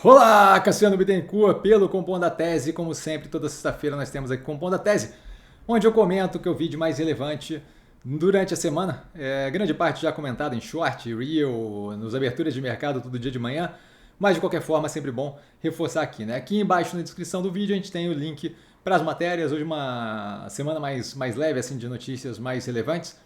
Olá, Cassiano Bittencourt, pelo Compondo a Tese. Como sempre, toda sexta-feira nós temos aqui Compondo a Tese, onde eu comento o que eu vi de mais relevante durante a semana. Grande parte já comentado em short, reel, nos aberturas de mercado todo dia de manhã, mas de qualquer forma é sempre bom reforçar aqui, né? Aqui embaixo na descrição do vídeo a gente tem o link para as matérias. Hoje uma semana mais leve assim de notícias mais relevantes.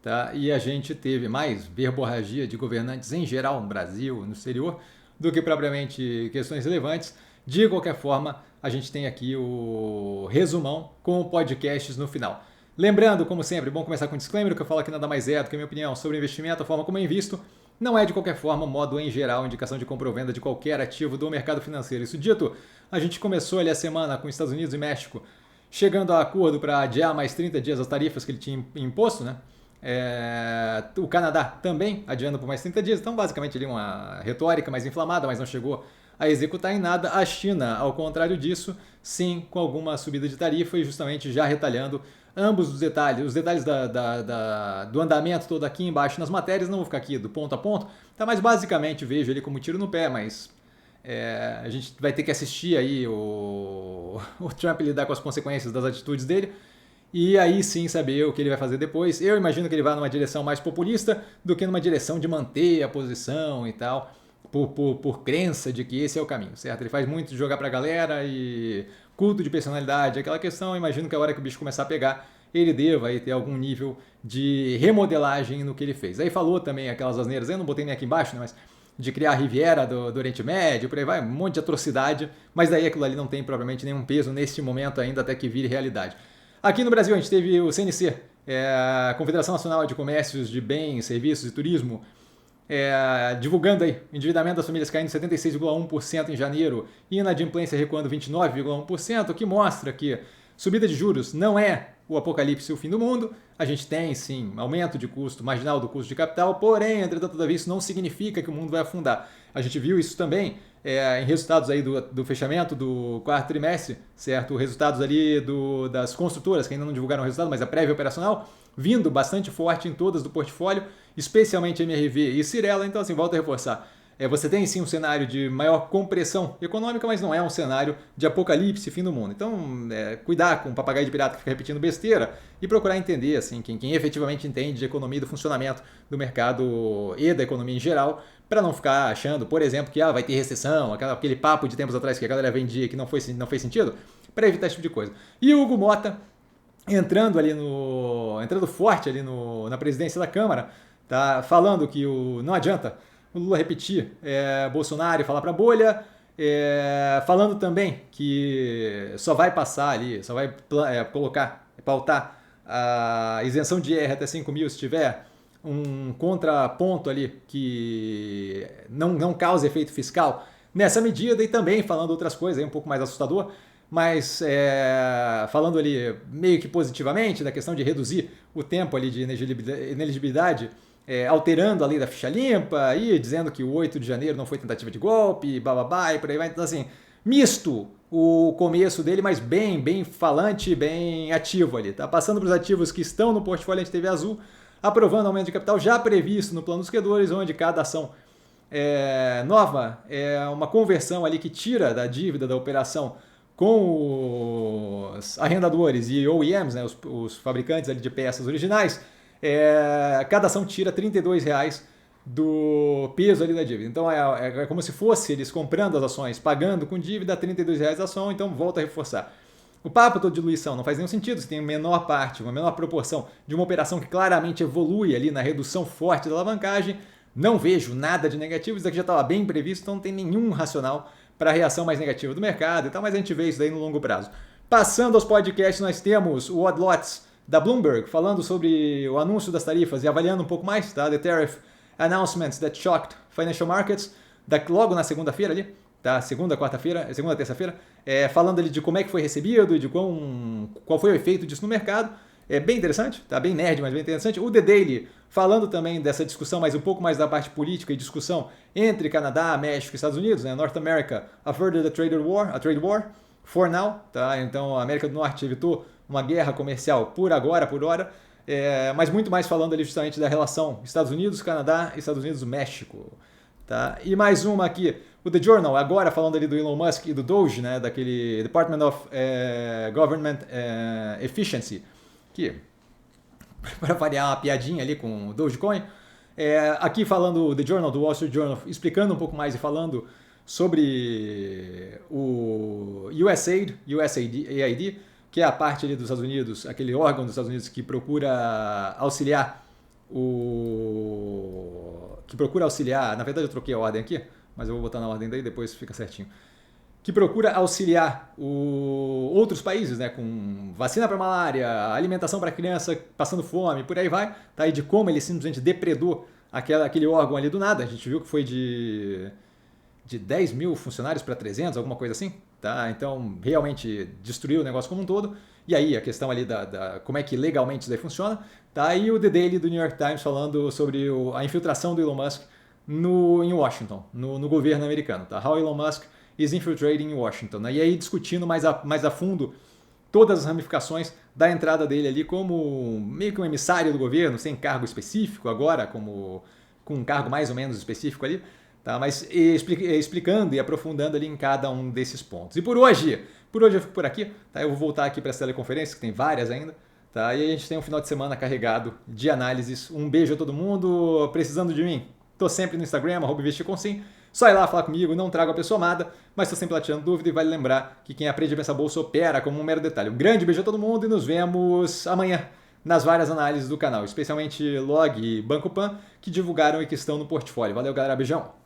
Tá? E a gente teve mais verborragia de governantes em geral no Brasil, no exterior, do que propriamente questões relevantes. De qualquer forma, a gente tem aqui o resumão com podcasts no final. Lembrando, como sempre, bom começar com um disclaimer, o que eu falo aqui nada mais é do que a minha opinião sobre investimento, a forma como eu invisto. Não é de qualquer forma, modo em geral, indicação de compra ou venda de qualquer ativo do mercado financeiro. Isso dito, a gente começou ali a semana com Estados Unidos e México, chegando a acordo para adiar mais 30 dias as tarifas que ele tinha imposto, né? O Canadá também adiando por mais 30 dias, então basicamente ali uma retórica mais inflamada, mas não chegou a executar em nada. A China, ao contrário disso, sim, com alguma subida de tarifa e justamente já retalhando ambos os detalhes do andamento todo aqui embaixo nas matérias. Não vou ficar aqui do ponto a ponto, tá? Mas basicamente vejo ele como tiro no pé, mas a gente vai ter que assistir aí o Trump lidar com as consequências das atitudes dele. E aí sim saber o que ele vai fazer depois. Eu imagino que ele vai numa direção mais populista do que numa direção de manter a posição e tal, por crença de que esse é o caminho, certo? Ele faz muito de jogar pra galera e culto de personalidade, aquela questão. Eu imagino que a hora que o bicho começar a pegar, ele deva aí ter algum nível de remodelagem no que ele fez. Aí falou também aquelas asneiras, eu não botei nem aqui embaixo, né, mas de criar a Riviera do Oriente Médio, por aí vai, um monte de atrocidade, mas daí aquilo ali não tem propriamente nenhum peso neste momento ainda até que vire realidade. Aqui no Brasil a gente teve o CNC, a Confederação Nacional de Comércios de Bens, Serviços e Turismo, divulgando aí o endividamento das famílias caindo 76,1% em janeiro e inadimplência recuando 29,1%, o que mostra que subida de juros não é o apocalipse e o fim do mundo. A gente tem, sim, aumento de custo marginal do custo de capital, porém, entretanto, todavia, isso não significa que o mundo vai afundar. A gente viu isso também em resultados aí do fechamento do quarto trimestre, certo? Resultados ali das construtoras, que ainda não divulgaram o resultado, mas a prévia operacional, vindo bastante forte em todas do portfólio, especialmente MRV e Cyrela. Então, assim, volto a reforçar. Você tem sim um cenário de maior compressão econômica, mas não é um cenário de apocalipse, fim do mundo. Então, cuidar com o papagaio de pirata que fica repetindo besteira e procurar entender, assim, quem efetivamente entende de economia e do funcionamento do mercado e da economia em geral, para não ficar achando, por exemplo, que vai ter recessão, aquele papo de tempos atrás que a galera vendia que não fez sentido, para evitar esse tipo de coisa. E o Hugo Mota entrando forte ali na presidência da Câmara, tá falando que não adianta o Lula repetir Bolsonaro e falar para a bolha, falando também que só vai passar ali, só vai pautar a isenção de IR até 5 mil se tiver um contraponto ali que não cause efeito fiscal nessa medida, e também falando outras coisas aí um pouco mais assustador, mas falando ali meio que positivamente da questão de reduzir o tempo ali de inelegibilidade, alterando a lei da ficha limpa e dizendo que o 8 de janeiro não foi tentativa de golpe, bababá, e por aí vai. Então, assim, misto o começo dele, mas bem falante, bem ativo ali. Tá passando para os ativos que estão no portfólio de TV Azul, aprovando aumento de capital já previsto no plano dos credores, onde cada ação nova é uma conversão ali que tira da dívida da operação com os arrendadores e OEMs, né, os fabricantes ali de peças originais. Cada ação tira R$32 do peso ali da dívida. Então é como se fosse eles comprando as ações, pagando com dívida R$32 a ação. Então volta a reforçar. O papo todo de diluição não faz nenhum sentido. Você tem uma menor parte, uma menor proporção de uma operação que claramente evolui ali na redução forte da alavancagem. Não vejo nada de negativo. Isso aqui já estava bem previsto, então não tem nenhum racional para a reação mais negativa do mercado e tal, mas a gente vê isso daí no longo prazo. Passando aos podcasts, nós temos o Odd Lots da Bloomberg, falando sobre o anúncio das tarifas e avaliando um pouco mais, tá? The Tariff Announcements That Shocked Financial Markets, logo na segunda-feira ali, tá? Segunda, terça-feira, falando ali de como é que foi recebido e de qual foi o efeito disso no mercado. É bem interessante, tá? Bem nerd, mas bem interessante. O The Daily, falando também dessa discussão, mas um pouco mais da parte política e discussão entre Canadá, México e Estados Unidos, né? North America averted a trade war for now, tá? Então a América do Norte evitou uma guerra comercial por agora, por hora, mas muito mais falando ali justamente da relação Estados Unidos-Canadá e Estados Unidos-México. Tá? E mais uma aqui, O The Journal, agora falando ali do Elon Musk e do Doge, né, daquele Department of Government Efficiency, que, para variar uma piadinha ali com o Dogecoin, aqui falando o The Journal, do Wall Street Journal, explicando um pouco mais e falando sobre o USAID, que é a parte ali dos Estados Unidos, aquele órgão dos Estados Unidos que procura auxiliar na verdade eu troquei a ordem aqui, mas eu vou botar na ordem daí, depois fica certinho. Que procura auxiliar outros países, né, com vacina para malária, alimentação para criança passando fome, por aí vai, tá aí de como ele simplesmente depredou aquele órgão ali do nada. A gente viu que foi de 10 mil funcionários para 300, alguma coisa assim, tá? Então realmente destruiu o negócio como um todo. E aí a questão ali da como é que legalmente isso daí funciona, tá aí o The Daily do New York Times falando sobre a infiltração do Elon Musk em Washington, no governo americano, tá? How Elon Musk is infiltrating in Washington, né? E aí discutindo mais a fundo todas as ramificações da entrada dele ali como meio que um emissário do governo, sem cargo específico agora, com um cargo mais ou menos específico ali, tá? Mas explicando e aprofundando ali em cada um desses pontos. E por hoje eu fico por aqui, tá? Eu vou voltar aqui para essa teleconferência, que tem várias ainda, tá? E a gente tem um final de semana carregado de análises. Um beijo a todo mundo, precisando de mim. Tô sempre no Instagram, @investircomsim. Só ir lá falar comigo, não trago a pessoa amada, mas estou sempre lá tirando dúvida e vale lembrar que quem aprende a pensar bolsa opera como um mero detalhe. Um grande beijo a todo mundo e nos vemos amanhã nas várias análises do canal, especialmente Log e Banco Pan, que divulgaram e que estão no portfólio. Valeu, galera, beijão!